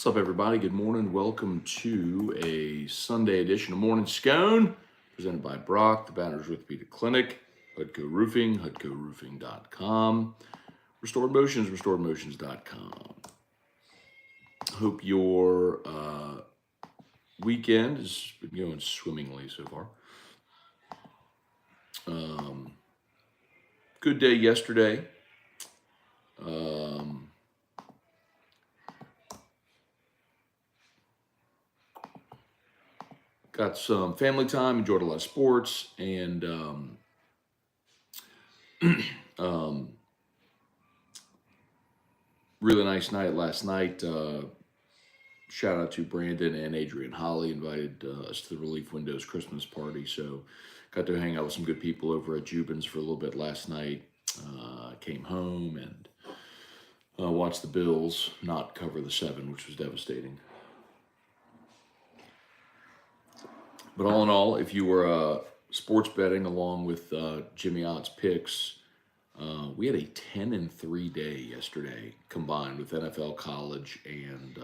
What's up, everybody? Good morning. Welcome to a Sunday edition of Morning Scone, presented by Brock, the Banners Orthopedic Clinic, Hudco Roofing, HudcoRoofing.com, Restored Motions, RestoredMotions.com. Hope your weekend has been going swimmingly so far. Good day yesterday. Got some family time, enjoyed a lot of sports, and really nice night last night. Shout out to Brandon and Adrian Holly, invited us to the Relief Windows Christmas party. So got to hang out with some good people over at Jubin's for a little bit last night. Came home and watched the Bills not cover the 7, which was devastating. But all in all, if you were sports betting along with Jimmy Ott's picks, we had a 10-3 day yesterday combined with NFL, college, and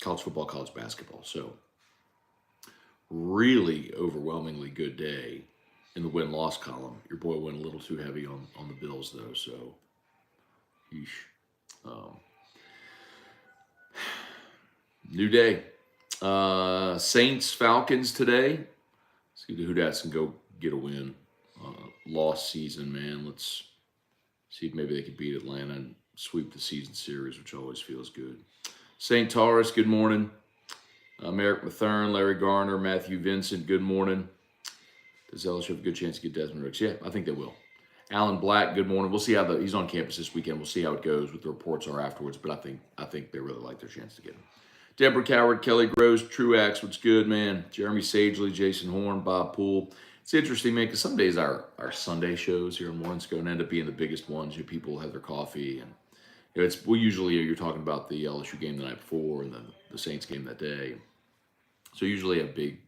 college football, college basketball. So really overwhelmingly good day in the win-loss column. Your boy went a little too heavy on the Bills, though, so yeesh. New day. Saints, Falcons today. See the Hoodats can go get a win. Lost season, man. Let's see if maybe they could beat Atlanta and sweep the season series, which always feels good. St. Taurus, good morning. Merrick Mathern, Larry Garner, Matthew Vincent, good morning. Does LSU have a good chance to get Desmond Ricks? Yeah, I think they will. Alan Black, good morning. We'll see how he's on campus this weekend. We'll see how it goes, what the reports are afterwards, but I think they really like their chance to get him. Deborah Coward, Kelly Gross, Truax, what's good, man? Jeremy Sagely, Jason Horn, Bob Poole. It's interesting, man, because some days our Sunday shows here in Morning Scone end up being the biggest ones. You know, people have their coffee, and you know, usually you're talking about the LSU game the night before and the Saints game that day. So usually have big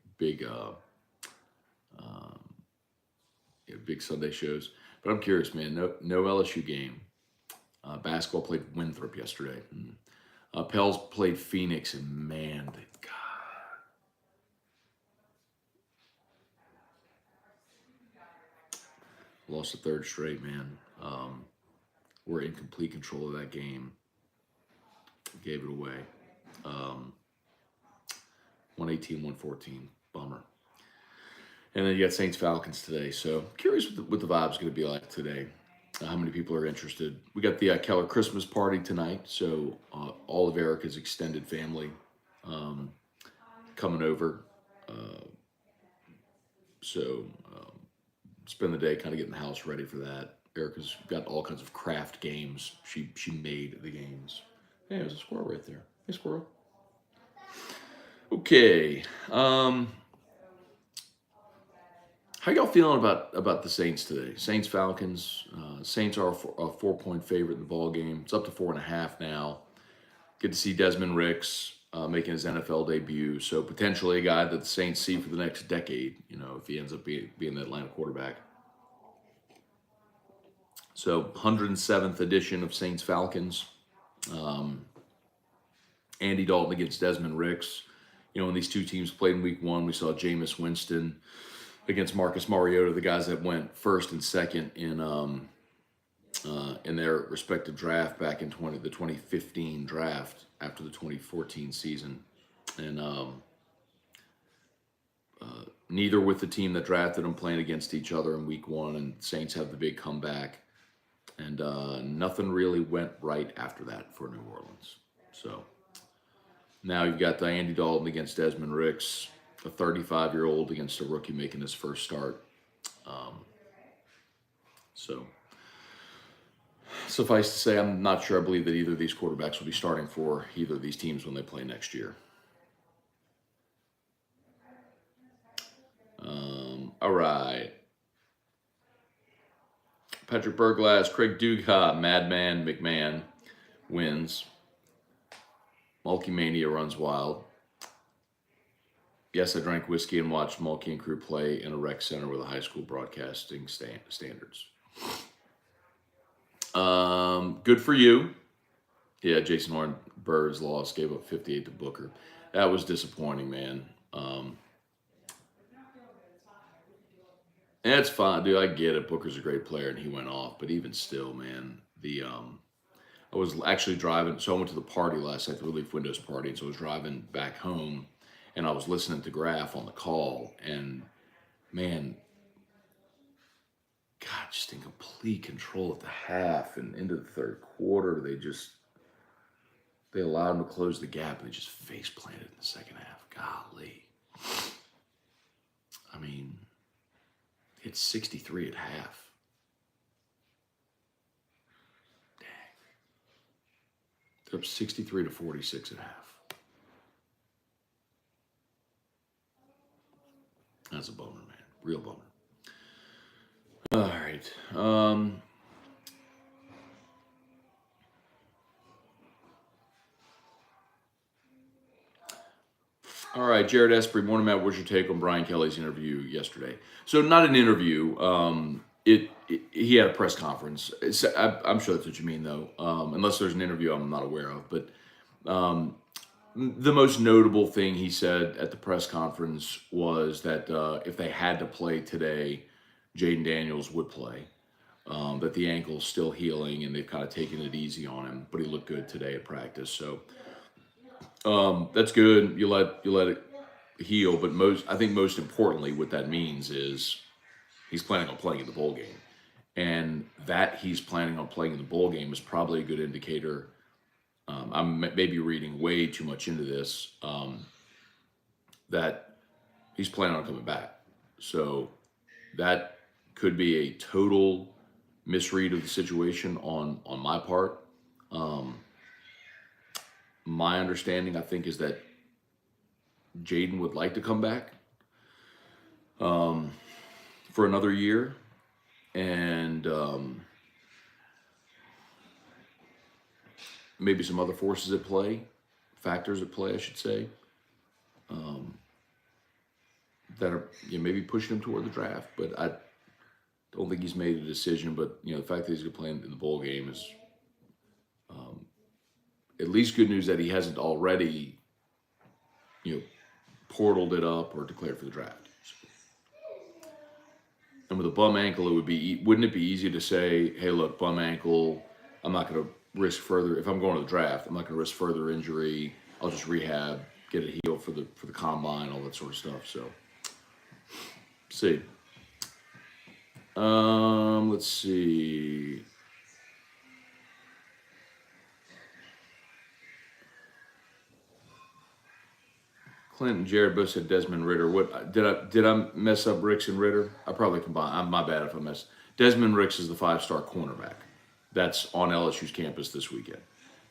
Sunday shows. But I'm curious, man. No LSU game. Basketball played Winthrop yesterday. Pels played Phoenix, and man, God. Lost the third straight, man. We're in complete control of that game. Gave it away. 118-114. Bummer. And then you got Saints Falcons today. So curious what the vibe's going to be like today. How many people are interested? We got the Keller Christmas party tonight. So all of Erica's extended family coming over. So spend the day kind of getting the house ready for that. Erica's got all kinds of craft games. She made the games. Hey, there's a squirrel right there. Hey, squirrel. Okay. How y'all feeling about the Saints today? Saints Falcons. Saints are a 4-point favorite in the ball game. It's up to 4.5 now. Good to see Desmond Ricks making his NFL debut. So potentially a guy that the Saints see for the next decade. You know, if he ends up being the Atlanta quarterback. So 107th edition of Saints Falcons. Andy Dalton against Desmond Ricks. You know, when these two teams played in week 1, we saw Jameis Winston against Marcus Mariota, the guys that went first and second in their respective draft back in the 2015 draft after the 2014 season. And neither with the team that drafted them playing against each other in week 1, and Saints have the big comeback. And nothing really went right after that for New Orleans. So now you've got Andy Dalton against Desmond Ricks, a 35-year-old against a rookie making his first start. So suffice to say, I'm not sure I believe that either of these quarterbacks will be starting for either of these teams when they play next year. All right. Patrick Berglass, Craig Duga, Madman McMahon wins. Mulkey Mania runs wild. Yes, I drank whiskey and watched Mulkey and crew play in a rec center with a high school broadcasting standards. Good for you. Yeah, Jason Horn, Birds lost, gave up 58 to Booker. That was disappointing, man. And it's fine, dude. I get it. Booker's a great player, and he went off. But even still, man, I was actually driving. So I went to the party last night, the Relief Windows party, and so I was driving back home, and I was listening to Graf on the call, and man, God, just in complete control at the half and into the third quarter. They allowed him to close the gap, and they just face planted in the second half. Golly, I mean, it's 63 at half. Dang, they're up 63 to 46 at half. That's a bummer, man. Real bummer. All right. All right, Jared Esprit, morning, Matt. What's your take on Brian Kelly's interview yesterday? So, not an interview. He had a press conference. I'm sure that's what you mean, though. Unless there's an interview I'm not aware of. But the most notable thing he said at the press conference was that if they had to play today, Jaden Daniels would play. That the ankle's still healing, and they've kind of taken it easy on him. But he looked good today at practice, so. That's good. You let it heal, but I think most importantly, what that means is he's planning on playing in the bowl game, and that he's planning on playing in the bowl game is probably a good indicator. I'm maybe reading way too much into this. That he's planning on coming back, so that could be a total misread of the situation on my part. My understanding, I think, is that Jaden would like to come back for another year, and maybe some other factors at play, I should say, that are maybe pushing him toward the draft. But I don't think he's made a decision. But the fact that he's going to play in the bowl game is. At least good news that he hasn't already, portaled it up or declared for the draft. And with a bum ankle, wouldn't it be easy to say, hey, look, bum ankle, I'm not going to risk further. If I'm going to the draft, I'm not going to risk further injury. I'll just rehab, get it healed for the combine, all that sort of stuff. So, see. Let's see. Clint and Jared both said Desmond Ritter. What did I mess up Ricks and Ritter? I probably combined. My bad if I messed. Desmond Ricks is the 5-star cornerback. That's on LSU's campus this weekend.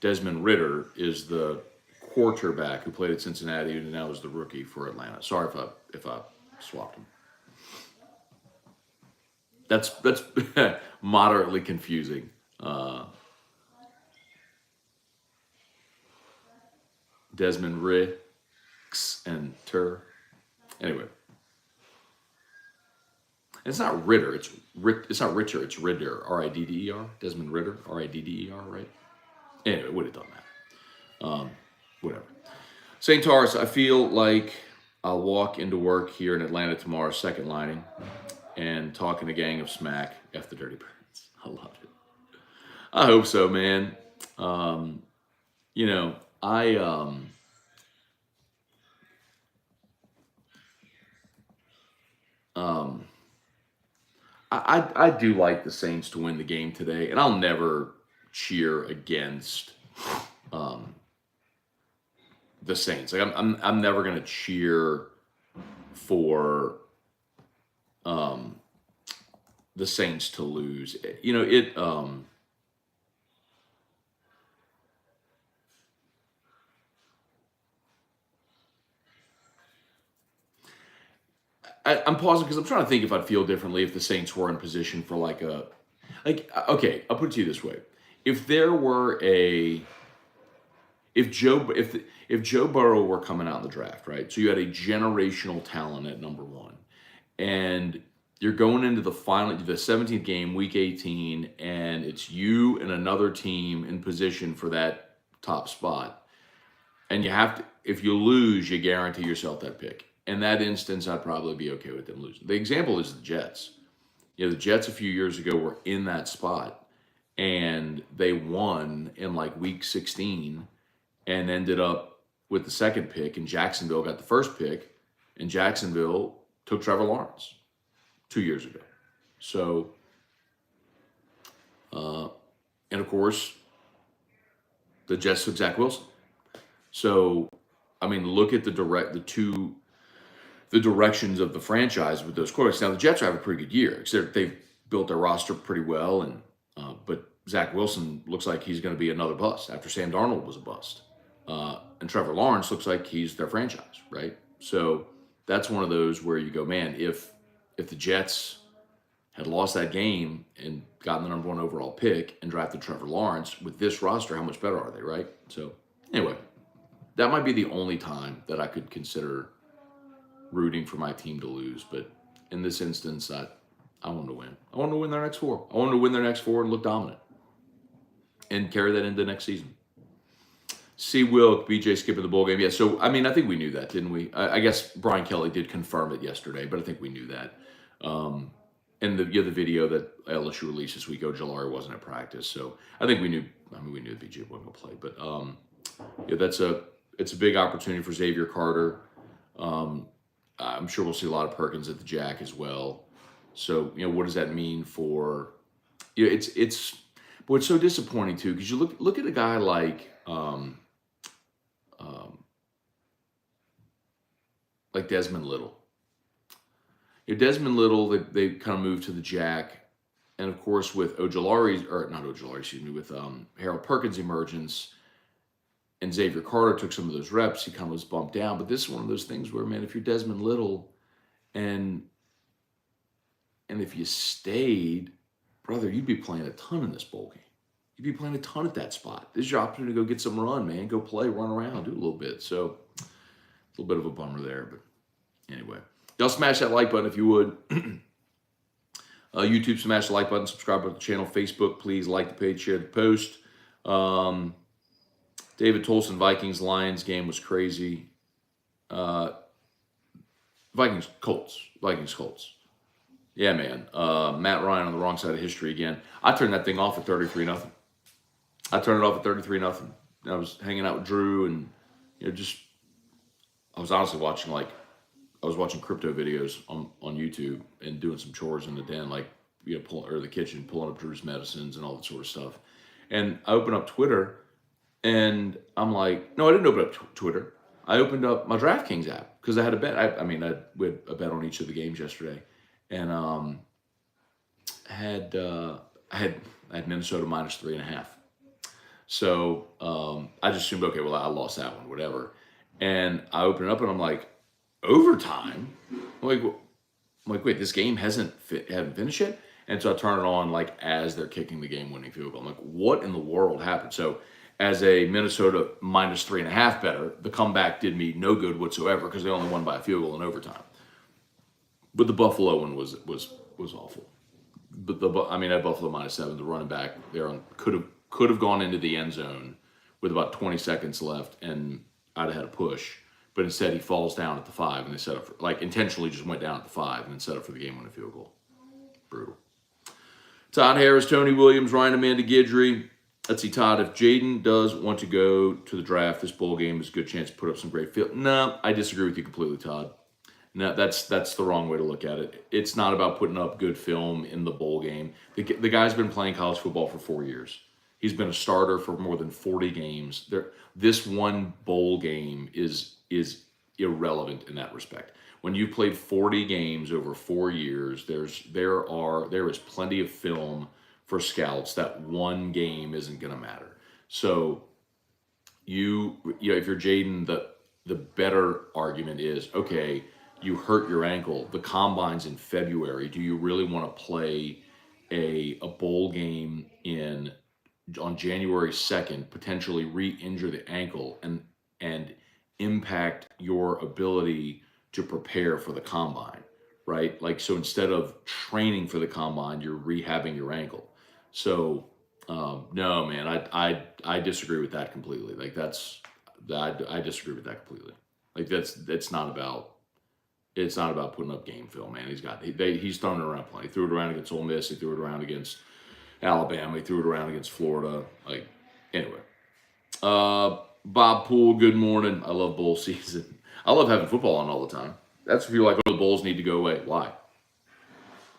Desmond Ritter is the quarterback who played at Cincinnati and now is the rookie for Atlanta. Sorry if I swapped them. That's moderately confusing. Desmond Ritter. And Tur. Anyway, it's not Ritter. It's not Ritter. It's Ritter. Ridder. Desmond Ritter. Ridder. Right. Anyway, it would have done that. Whatever. St. Taurus. I feel like I'll walk into work here in Atlanta tomorrow, second lining, and talking a gang of smack. F the Dirty Birds. I love it. I hope so, man. I do like the Saints to win the game today, and I'll never cheer against the Saints. Like I'm never gonna cheer for the Saints to lose. I'm pausing because I'm trying to think if I'd feel differently if the Saints were in position for okay, I'll put it to you this way. If there were if Joe Burrow were coming out in the draft, right? So you had a generational talent at number one, and you're going into the 17th game, week 18, and it's you and another team in position for that top spot. And you have to, if you lose, you guarantee yourself that pick. In that instance, I'd probably be okay with them losing. The example is the Jets. The Jets a few years ago were in that spot, and they won in like week 16 and ended up with the second pick, and Jacksonville got the first pick, and Jacksonville took Trevor Lawrence 2 years ago. So, and of course, the Jets took Zach Wilson. So, I mean, look at the directions of the franchise with those quarterbacks. Now, the Jets are having a pretty good year. They've built their roster pretty well, and but Zach Wilson looks like he's going to be another bust after Sam Darnold was a bust. And Trevor Lawrence looks like he's their franchise, right? So that's one of those where you go, man, if the Jets had lost that game and gotten the number 1 overall pick and drafted Trevor Lawrence with this roster, how much better are they, right? So anyway, that might be the only time that I could consider rooting for my team to lose. But in this instance, I want to win. I want to win their next 4. I want to win their next 4 and look dominant and carry that into next season. C. Wilk, BJ skipping the bowl game. Yeah, so, I mean, I think we knew that, didn't we? I guess Brian Kelly did confirm it yesterday, but I think we knew that. And the video that LSU released this week, Ojulari wasn't at practice. So I think we knew, we knew BJ wasn't going to play. But, yeah, it's a big opportunity for Xavier Carter. I'm sure we'll see a lot of Perkins at the Jack as well. So, what does that mean for, but it's so disappointing too, because you look at a guy like Desmond Little. Desmond Little, they kind of moved to the Jack, and of course with with Harold Perkins' emergence, and Xavier Carter took some of those reps, he kind of was bumped down. But this is one of those things where, man, if you're Desmond Little, and if you stayed, brother, you'd be playing a ton in this bowl game. You'd be playing a ton at that spot. This is your opportunity to go get some run, man. Go play, run around, do a little bit. So, a little bit of a bummer there. But anyway, y'all smash that like button if you would. YouTube, smash the like button, subscribe to the channel. Facebook, please like the page, share the post. David Tolson, Vikings-Lions game was crazy. Vikings-Colts. Yeah, man. Matt Ryan on the wrong side of history again. I turned that thing off at 33-0. I turned it off at 33-0. I was hanging out with Drew, and I was honestly watching crypto videos on YouTube and doing some chores in the den, the kitchen, pulling up Drew's medicines and all that sort of stuff. And I opened up Twitter, and I'm like, no, I didn't open up Twitter. I opened up my DraftKings app because I had a bet. We had a bet on each of the games yesterday, and I had Minnesota minus 3.5. So I just assumed, okay, well, I lost that one, whatever. And I open it up, and I'm like, overtime? I'm like, wait, this game hasn't finished yet? And so I turn it on as they're kicking the game-winning field goal. I'm like, what in the world happened? So as a Minnesota minus 3.5 better, the comeback did me no good whatsoever because they only won by a field goal in overtime. But the Buffalo one was awful. But that Buffalo minus 7, the running back there could have gone into the end zone with about 20 seconds left, and I'd have had a push. But instead, he falls down at the 5, and they set up for, intentionally just went down at the 5 and then set up for the game-winning field goal. Brutal. Todd Harris, Tony Williams, Ryan Amanda Guidry. Let's see, Todd, if Jaden does want to go to the draft, this bowl game is a good chance to put up some great film. No, I disagree with you completely, Todd. No, that's the wrong way to look at it. It's not about putting up good film in the bowl game. The guy's been playing college football for 4 years. He's been a starter for more than 40 games. This one bowl game is irrelevant in that respect. When you've played 40 games over 4 years, there is plenty of film for scouts that one game isn't going to matter. So if you're Jaden, the better argument is, okay, you hurt your ankle. The combine's in February. Do you really want to play a bowl game on January 2nd, potentially re-injure the ankle and impact your ability to prepare for the combine, right? So instead of training for the combine, you're rehabbing your ankle. So No, man, I disagree with that completely. Like I disagree with that completely. Like that's not about. It's not about putting up game film, man. He's thrown it around plenty. He threw it around against Ole Miss. He threw it around against Alabama. He threw it around against Florida. Like anyway, Bob Poole. Good morning. I love bowl season. I love having football on all the time. That's if you're like, oh, the bowls need to go away. Why?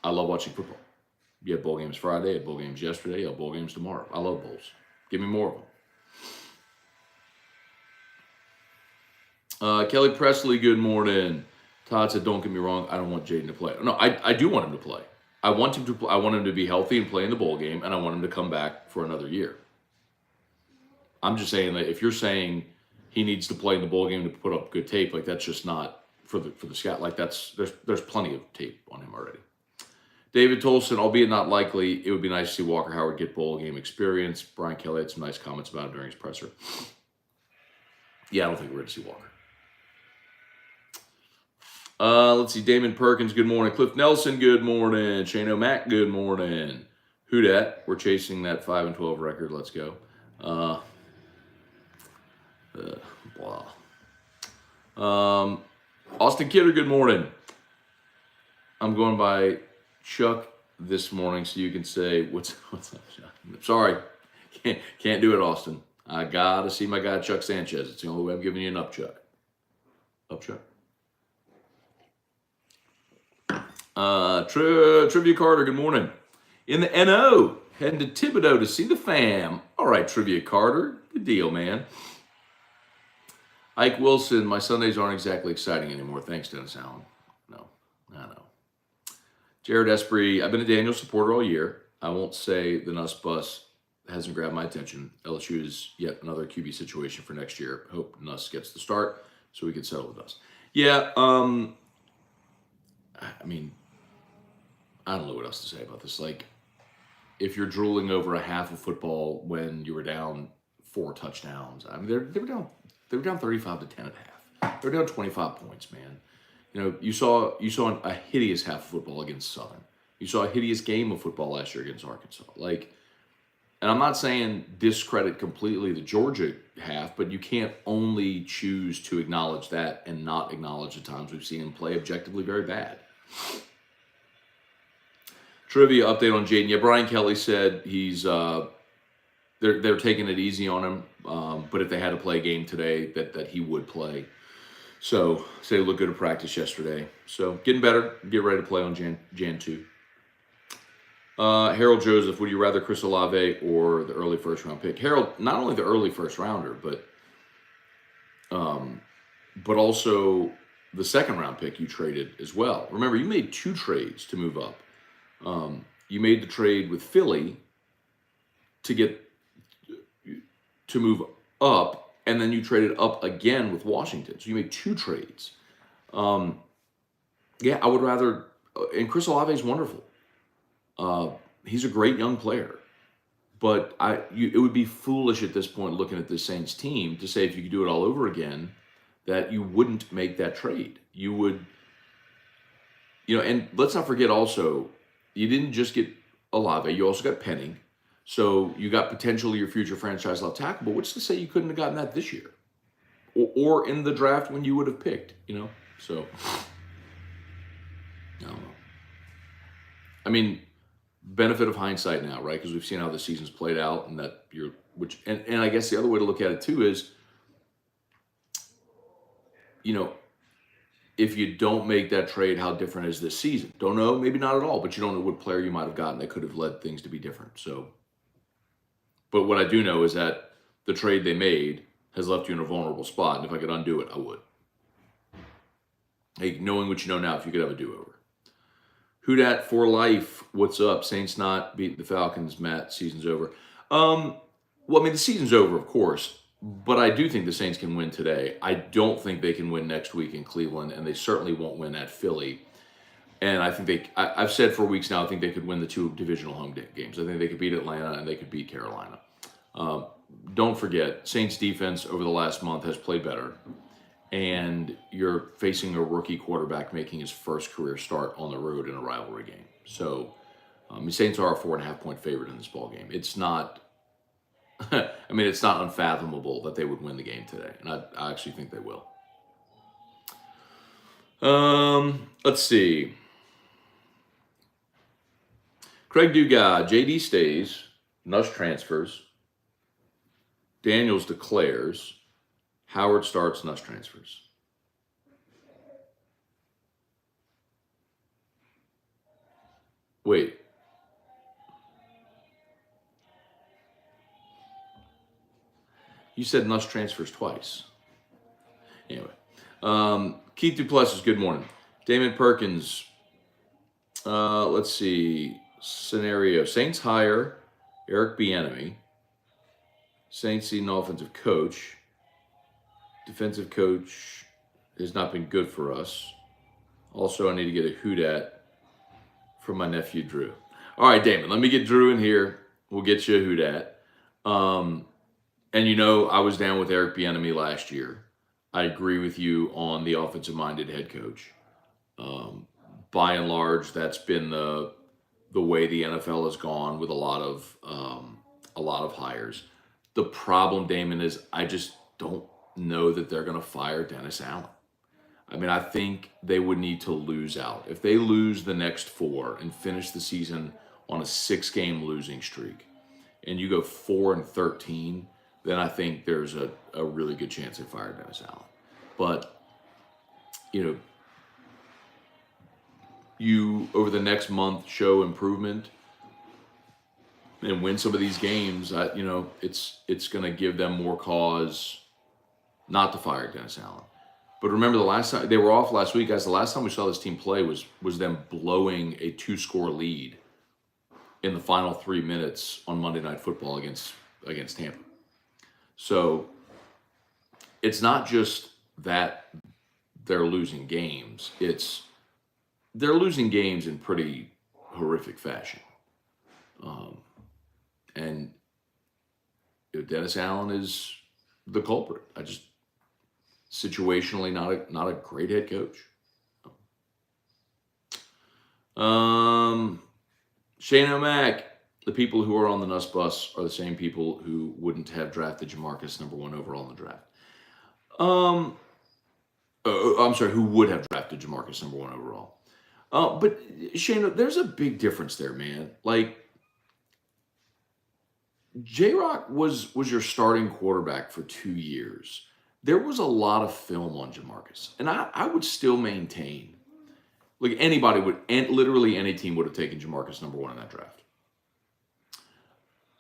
I love watching football. You had bowl games Friday. You had bowl games yesterday. You have bowl games tomorrow. I love bowls. Give me more of them. Kelly Presley. Good morning. Todd said, "Don't get me wrong. I don't want Jaden to play. No, I do want him to play. I want him to. I want him to be healthy and play in the bowl game, and I want him to come back for another year. I'm just saying that if you're saying he needs to play in the bowl game to put up good tape, like that's just not for the scout. Like there's plenty of tape on him already." David Tolson, albeit not likely, it would be nice to see Walker Howard get bowl game experience. Brian Kelly had some nice comments about him during his presser. Yeah, I don't think we're going to see Walker. Let's see. Damon Perkins, good morning. Cliff Nelson, good morning. Shane O'Mac, good morning. Who dat? We're chasing that 5-12 record. Let's go. Blah. Austin Kidder, good morning. I'm going by Chuck this morning, so you can say what's up, Chuck? Sorry, can't do it, Austin. I gotta see my guy Chuck Sanchez. It's the only way I'm giving you an up, Chuck. Up, Chuck. Trivia Carter, good morning. In the NO, heading to Thibodeau to see the fam. All right, Trivia Carter, good deal, man. Ike Wilson, my Sundays aren't exactly exciting anymore. Thanks, Dennis Allen. No, I know. Jared Esprit, I've been a Daniel supporter all year. I won't say the Nuss bus hasn't grabbed my attention. LSU is yet another QB situation for next year. Hope Nuss gets the start so we can settle the dust. Yeah, I mean, I don't know what else to say about this. Like, if you're drooling over a half of football when you were down 4 touchdowns, I mean, they were down 35 to 10 at half. They were down 25 points, man. You know, you saw a hideous half of football against Southern. You saw a hideous game of football last year against Arkansas. Like, and I'm not saying discredit completely the Georgia half, but you can't only choose to acknowledge that and not acknowledge the times we've seen him play objectively very bad. Trivia update on Jaden. Yeah, Brian Kelly said he's they're taking it easy on him, but if they had to play a game today, that he would play. So, say look good at practice yesterday. So, getting better. Get ready to play on Jan 2. Harold Joseph, would you rather Chris Olave or the early first-round pick? Harold, not only the early first-rounder, but also the second-round pick you traded as well. Remember, you made 2 trades to move up. You made the trade with Philly to move up, and then you traded up again with Washington. So you made 2 trades. Yeah, I would rather. And Chris Olave is wonderful. He's a great young player. But it would be foolish at this point, looking at the Saints team, to say if you could do it all over again, that you wouldn't make that trade. You would. And let's not forget also, you didn't just get Olave. You also got Penning. So you got potentially your future franchise left tackle, but what's to say you couldn't have gotten that this year? Or in the draft when you would have picked, So, I don't know. I mean, benefit of hindsight now, right? Because we've seen how the season's played out, and that and I guess the other way to look at it too is, if you don't make that trade, how different is this season? Don't know, maybe not at all, but you don't know what player you might have gotten that could have led things to be different. So, but what I do know is that the trade they made has left you in a vulnerable spot, and if I could undo it, I would. Hey, knowing what you know now, if you could have a do-over. Who dat for life? What's up? Saints not beating the Falcons. Matt, season's over. Well, I mean, the season's over, of course, but I do think the Saints can win today. I don't think they can win next week in Cleveland, and they certainly won't win at Philly. And I think I've said for weeks now, I think they could win the 2 divisional home games. I think they could beat Atlanta and they could beat Carolina. Don't forget, Saints defense over the last month has played better. And you're facing a rookie quarterback making his first career start on the road in a rivalry game. So The Saints are a 4.5-point favorite in this ball game. It's not. I mean, it's not unfathomable that they would win the game today, and I actually think they will. Let's see. Craig Dugas, JD stays, Nuss transfers, Daniels declares, Howard starts, Nuss transfers. Wait. You said Nuss transfers twice. Anyway. Keith Duplessis, good morning. Damon Perkins, let's see. Scenario. Saints hire Eric Bieniemy. Saints need an offensive coach. Defensive coach has not been good for us. Also, I need to get a hoot at from my nephew, Drew. All right, Damon, let me get Drew in here. We'll get you a hoot at. And you know, I was down with Eric Bieniemy last year. I agree with you on the offensive-minded head coach. By and large, that's been the way the NFL has gone with a lot of hires. The problem, Damon, is I just don't know that they're going to fire Dennis Allen. I mean, I think they would need to lose out. If they lose the next 4 and finish the season on a 6-game losing streak, and you go 4-13, then I think there's a really good chance they fire Dennis Allen. But, you know, you over the next month show improvement and win some of these games, you know, it's going to give them more cause not to fire Dennis Allen. But remember, the last time they were off last week, guys. The last time we saw this team play was them blowing a 2-score lead in the final 3 minutes on Monday Night Football against Tampa. So it's not just that they're losing games; they're losing games in pretty horrific fashion. And Dennis Allen is the culprit. Situationally not a great head coach. Shane O'Mac, the people who are on the Nuss bus are the same people who wouldn't have drafted Jamarcus number 1 overall in the draft. I'm sorry, who would have drafted Jamarcus number 1 overall. But Shane, there's a big difference there, man. Like, J-Rock was your starting quarterback for 2 years. There was a lot of film on Jamarcus. And I would still maintain, like anybody would, and literally any team would have taken Jamarcus number 1 in that draft.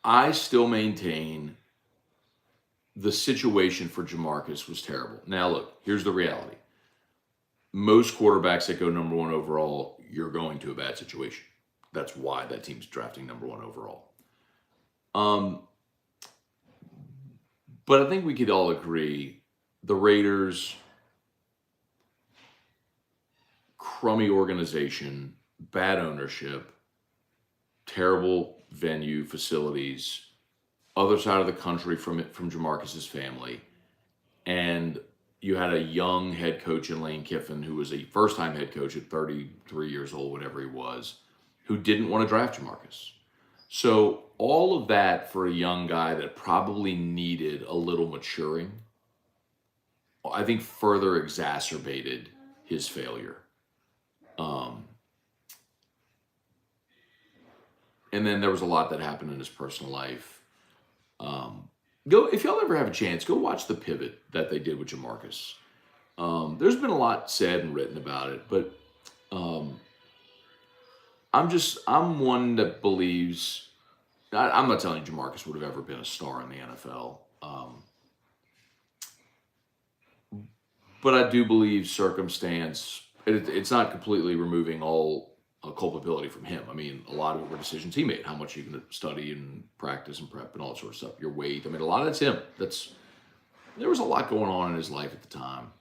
I still maintain the situation for Jamarcus was terrible. Now look, here's the reality. Most quarterbacks that go number 1 overall, you're going to a bad situation. That's why that team's drafting number 1 overall. But I think we could all agree the Raiders, crummy organization, bad ownership, terrible venue, facilities, other side of the country from Jamarcus's family, and you had a young head coach in Lane Kiffin who was a first-time head coach at 33 years old, whatever he was, who didn't want to draft Jamarcus. So all of that for a young guy that probably needed a little maturing, I think further exacerbated his failure. And then there was a lot that happened in his personal life. If y'all ever have a chance, go watch the pivot that they did with Jamarcus. There's been a lot said and written about it, but I'm one that believes. I'm not telling you Jamarcus would have ever been a star in the NFL. But I do believe circumstance, it's not completely removing all culpability from him. I mean, a lot of it were decisions he made, how much you can study and practice and prep and all that sort of stuff, your weight. I mean, a lot of that's him. There was a lot going on in his life at the time.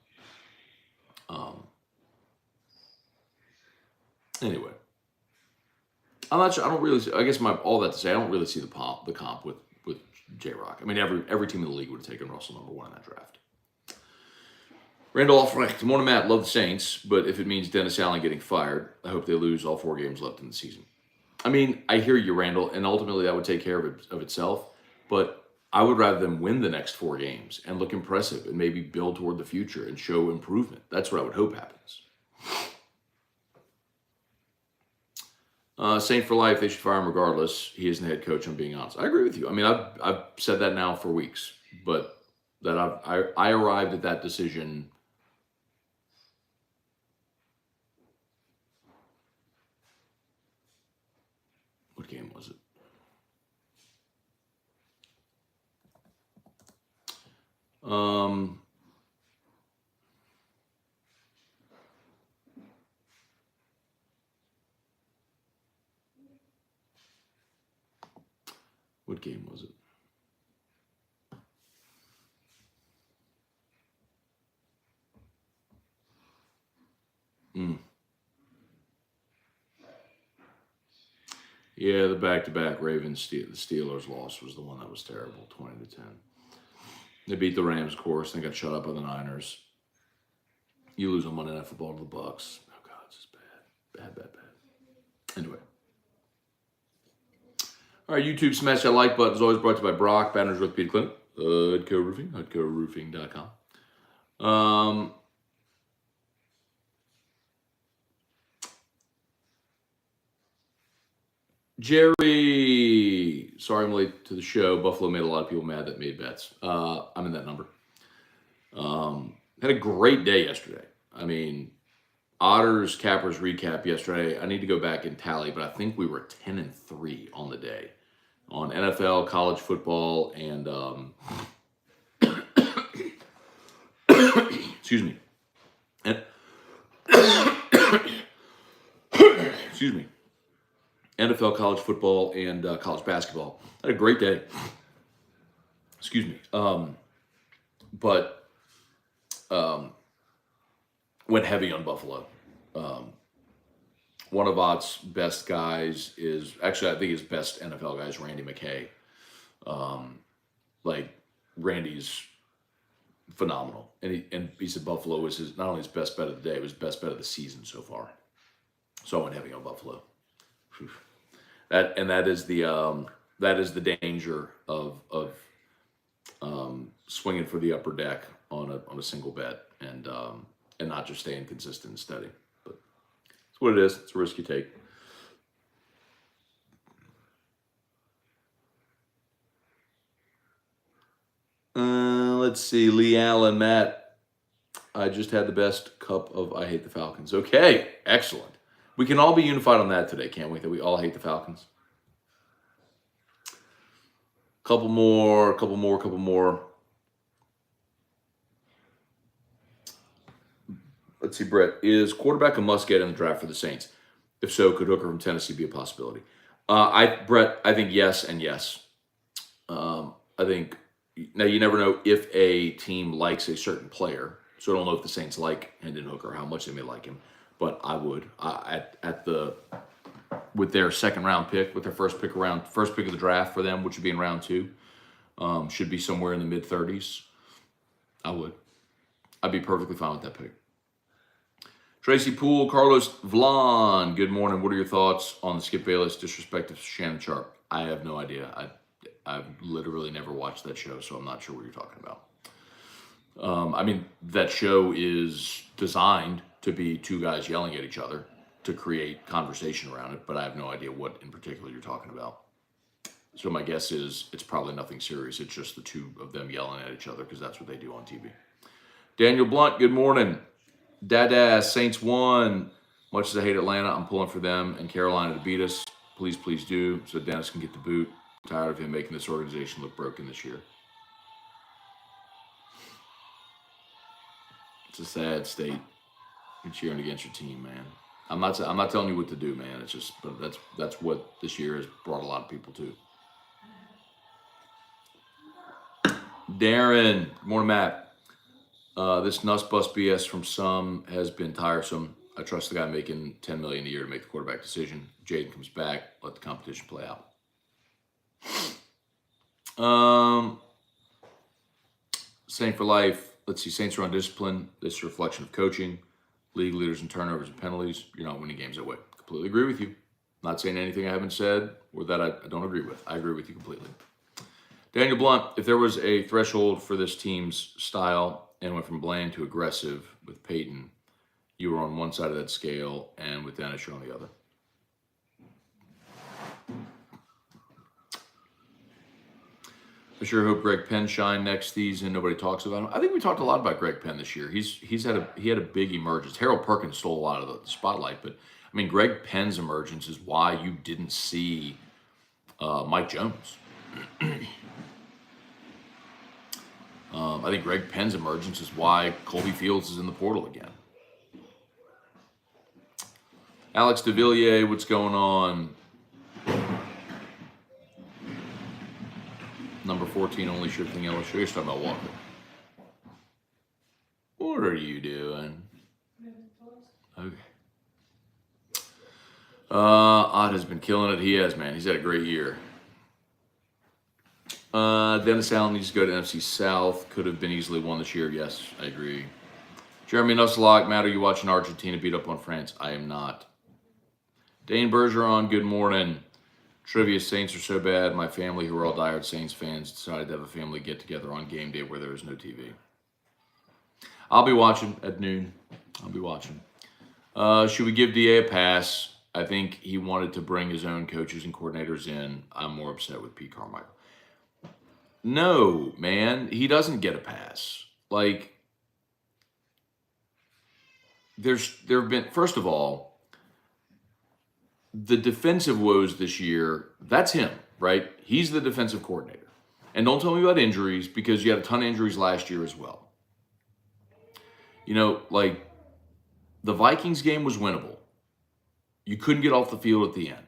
Anyway, I'm not sure. I don't really. I guess all that to say, I don't really see the comp with J-Rock. I mean, every team in the league would have taken Russell number 1 in that draft. Randall Alfrecht, good morning, Matt. Love the Saints, but if it means Dennis Allen getting fired, I hope they lose all 4 games left in the season. I mean, I hear you, Randall, and ultimately that would take care of itself. But I would rather them win the next 4 games and look impressive and maybe build toward the future and show improvement. That's what I would hope happens. Saint for life, they should fire him regardless. He isn't the head coach, I'm being honest. I agree with you. I mean, I've said that now for weeks, but that I arrived at that decision. What game was it? What game was it? Yeah, the back-to-back Ravens, the Steelers loss was the one that was terrible, 20-10. They beat the Rams, of course. They got shut up by the Niners. You lose on Monday Night Football to the Bucks. Oh God, it's just bad. Anyway, all right. YouTube, smash that like button. Is always brought to you by Brock Banners with Peter Clint, HUDCO Roofing, HUDCORoofing.com. Jerry, sorry I'm late to the show. Buffalo made a lot of people mad that made bets. I'm in that number. Had a great day yesterday. I mean, Otters, Cappers recap yesterday. I need to go back and tally, but I think we were 10-3 on the day on NFL, college football, and excuse me. Excuse me. NFL, college football, and college basketball. I had a great day. Excuse me. But went heavy on Buffalo. One of Ott's best guys is, actually, I think his best NFL guy is Randy McKay. Randy's phenomenal. And he said Buffalo was not only his best bet of the day, it was best bet of the season so far. So I went heavy on Buffalo. That is the danger of swinging for the upper deck on a single bet and not just staying consistent and steady. But it's what it is. It's a risk you take. Let's see. Lee Allen, Matt. I just had the best cup of I hate the Falcons. Okay, excellent. We can all be unified on that today, can't we? That we all hate the Falcons. Couple more. Let's see, Brett. Is quarterback a must-get in the draft for the Saints? If so, could Hooker from Tennessee be a possibility? Brett, I think yes and yes. I think, now you never know if a team likes a certain player. So I don't know if the Saints like Hendon Hooker, how much they may like him. But I would. With their second round pick, with their first pick of the draft for them, which would be in round 2, should be somewhere in the mid-30s. I would. I'd be perfectly fine with that pick. Tracy Poole, Carlos Vlan, good morning. What are your thoughts on the Skip Bayless disrespect of Shannon Sharp? I have no idea. I've literally never watched that show, so I'm not sure what you're talking about. I mean, that show is designed to be two guys yelling at each other to create conversation around it, but I have no idea what in particular you're talking about. So my guess is it's probably nothing serious. It's just the two of them yelling at each other because that's what they do on TV. Daniel Blunt, good morning. Dada, Saints won. Much as I hate Atlanta, I'm pulling for them and Carolina to beat us. Please do, so Dennis can get the boot. I'm tired of him making this organization look broken this year. It's a sad state. You're cheering against your team, man. I'm not telling you what to do, man. It's just, but that's what this year has brought a lot of people to. Darren, good morning, Matt. This nuss bust BS from some has been tiresome. I trust the guy making $10 million a year to make the quarterback decision. Jaden comes back, let the competition play out. Saint for life. Let's see. Saints are on discipline. This is a reflection of coaching. League leaders in turnovers and penalties. You're not winning games that way. Completely agree with you. Not saying anything I haven't said or that I don't agree with. I agree with you completely. Daniel Blunt, if there was a threshold for this team's style and went from bland to aggressive with Peyton, you were on one side of that scale, and with Dennis, you're on the other. I sure hope Greg Penn shine next season. Nobody talks about him. I think we talked a lot about Greg Penn this year. He had a big emergence. Harold Perkins stole a lot of the spotlight, but I mean, Greg Penn's emergence is why you didn't see Mike Jones. I think Greg Penn's emergence is why Colby Fields is in the portal again. Alex DeVilliers, what's going on? Number 14, only shifting LSU. You're talking about Walker. What are you doing? Okay. Ott has been killing it. He has, man. He's had a great year. Dennis Allen needs to go to NFC South. Could have been easily won this year. Yes, I agree. Jeremy Nusselok, Matt, are you watching Argentina beat up on France? I am not. Dane Bergeron, good morning. Trivia, Saints are so bad. My family, who are all diehard Saints fans, decided to have a family get-together on game day where there is no TV. I'll be watching at noon. I'll be watching. Should we give DA a pass? I think he wanted to bring his own coaches and coordinators in. I'm more upset with Pete Carmichael. No, man, he doesn't get a pass. Like, there have been, first of all, the defensive woes this year, that's him, right? He's the defensive coordinator. And don't tell me about injuries, because you had a ton of injuries last year as well. You know, like, the Vikings game was winnable. You couldn't get off the field at the end.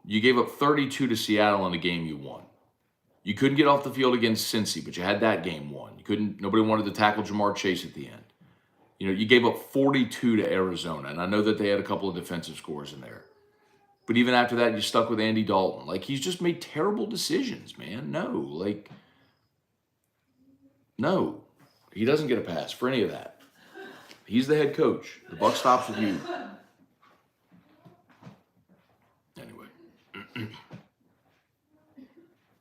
You gave up 32 to Seattle in a game you won. You couldn't get off the field against Cincy, but you had that game won. Nobody wanted to tackle Jamar Chase at the end. You know, you gave up 42 to Arizona, and I know that they had a couple of defensive scores in there. But even after that, you stuck with Andy Dalton. Like, he's just made terrible decisions, man. No, he doesn't get a pass for any of that. He's the head coach. The buck stops with you. Anyway.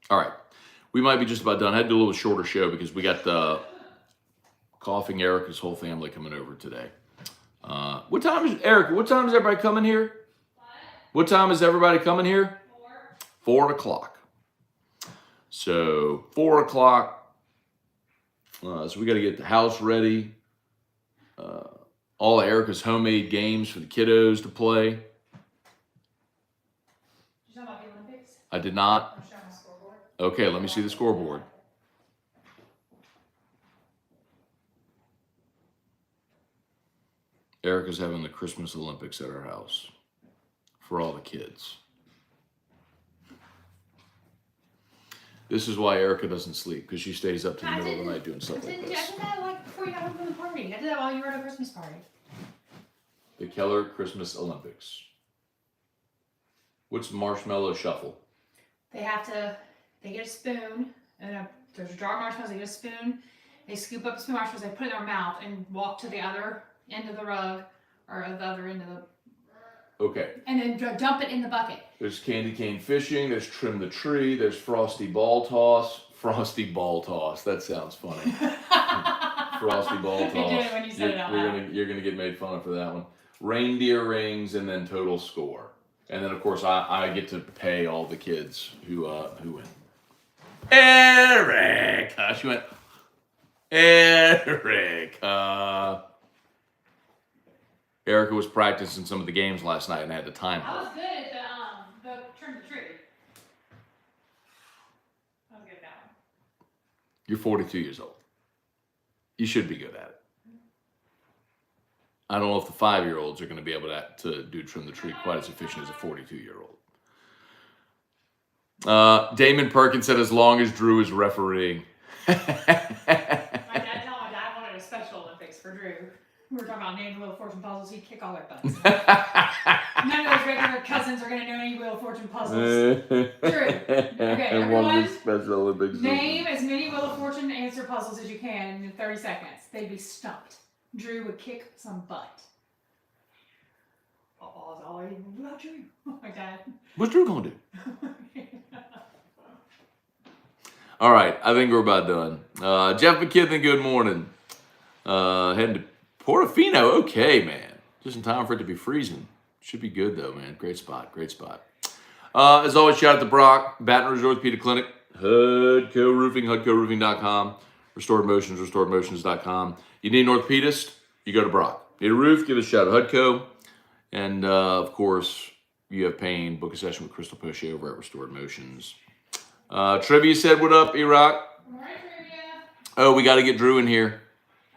All right. We might be just about done. I had to do a little shorter show because we got the Coughing Erica's whole family coming over today. What time is everybody coming here? What time is everybody coming here? 4 o'clock. So 4 o'clock. So we got to get the house ready. All of Erica's homemade games for the kiddos to play. Did you talk about the Olympics? I did not. I'm showing the scoreboard. Okay, let me see the scoreboard. Erica's having the Christmas Olympics at our house for all the kids. This is why Erica doesn't sleep, because she stays up to the middle of the night doing stuff like this. I did that like before you got home from the party. I did that while you were at a Christmas party. The Keller Christmas Olympics. What's Marshmallow Shuffle? They get a spoon, and there's a jar of marshmallows, they get a spoon, they scoop up a spoon of marshmallows, they put it in their mouth, and walk to the other end of the rug, or the other end of the... Okay. And then dump it in the bucket. There's candy cane fishing, there's trim the tree, there's frosty ball toss. Frosty ball toss, that sounds funny. Frosty ball toss. You did it when you said it out loud. You're gonna get made fun of for that one. Reindeer rings, and then total score. And then, of course, I get to pay all the kids who win. Erica! She went, Erica. Erica was practicing some of the games last night and had to time her. I was good at the trim the tree. I was good at that one. You're 42 years old. You should be good at it. I don't know if the 5-year-olds are going to be able to do trim the tree quite as efficient as a 42-year-old. Damon Perkins said, as long as Drew is refereeing. My dad wanted a Special Olympics for Drew. We were talking about naming Wheel of Fortune puzzles. He'd kick all their butts. None of those regular cousins are going to know any Wheel of Fortune puzzles. Drew. Okay, everyone, Special Olympics name as many Wheel of Fortune answer puzzles as you can in 30 seconds. They'd be stumped. Drew would kick some butt. Football is always about Drew. Oh my God. What's Drew going to do? All right, I think we're about done. Jeff McKithen, good morning. Heading to Portofino. Okay, man. Just in time for it to be freezing. Should be good, though, man. Great spot. Great spot. As always, shout out to Brock, Baton Rouge Orthopedic Clinic, Hudco Roofing, HudcoRoofing.com, Restored Motions, RestoredMotions.com. You need an orthopedist, you go to Brock. Need a roof, give us a shout out to Hudco. And, of course, you have pain, book a session with Crystal Poche over at Restored Motions. Trivia said, what up, E-Rock? All right, Trivia. Oh, we got to get Drew in here.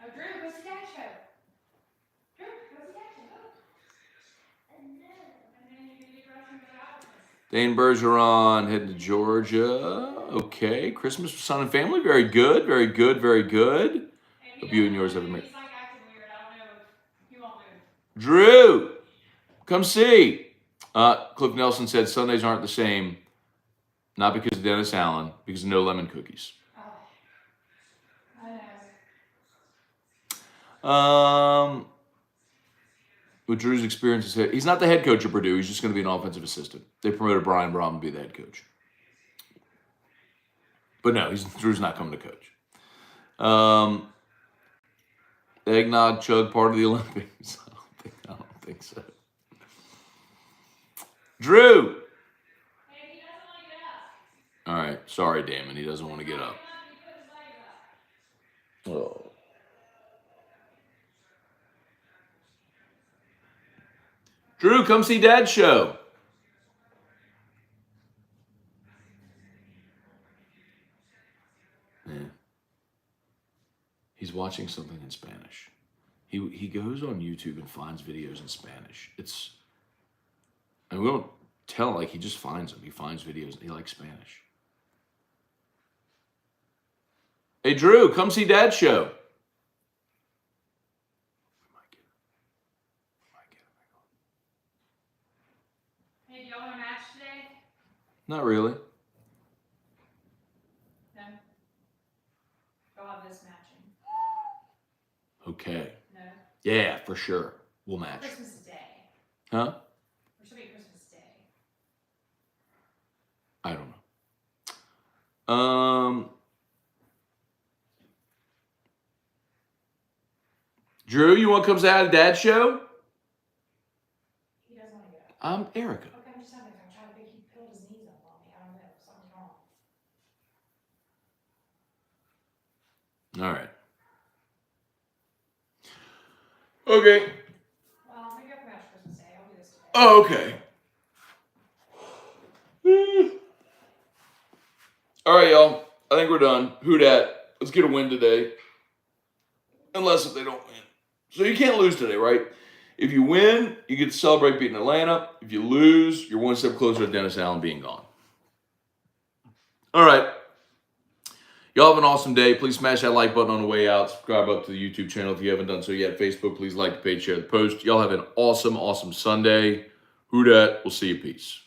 Oh, Drew, what's the dad show? Drew, what's the dad show? And then you can get dressed and go out. Dane Bergeron heading to Georgia. Okay. Christmas with son and family. Very good. Very good. Very good. Hope you and yours have a He's like acting weird. I don't know if he won't move. Drew, come see. Cliff Nelson said Sundays aren't the same. Not because of Dennis Allen, because of no lemon cookies. Oh, I know. With Drew's experience, he's not the head coach of Purdue. He's just going to be an offensive assistant. They promoted Brian Brom to be the head coach. But no, Drew's not coming to coach. Eggnog chug part of the Olympics. I don't think so. Drew. Hey, he doesn't want to get up. All right. Sorry, Damon. He doesn't want to get up. He put his legs up. Oh. Drew, come see Dad's show. Yeah. He's watching something in Spanish. He goes on YouTube and finds videos in Spanish. And we don't tell, like, he just finds them. He finds videos and he likes Spanish. Hey, Drew, come see Dad's show. Hey, do y'all want a match today? Not really. No. Y'all have this matching. Okay. No. Yeah, for sure. We'll match. Christmas Day. Huh? Or should it be Christmas Day? I don't know. Drew, you want to come say hi to Dad's show? He doesn't want to get up. Erica. Okay, I'm just having to try to think he pulled his knees up on me. I don't know. Something's wrong. All right. Okay. Well, maybe I can match Christmas Day. I'll do this today. Oh, okay. All right, y'all. I think we're done. Who dat? Let's get a win today. Unless if they don't win. So you can't lose today, right? If you win, you get to celebrate beating Atlanta. If you lose, you're one step closer to Dennis Allen being gone. All right. Y'all have an awesome day. Please smash that like button on the way out. Subscribe up to the YouTube channel if you haven't done so yet. Facebook, please like the page, share the post. Y'all have an awesome, awesome Sunday. Who dat? We'll see you. Peace.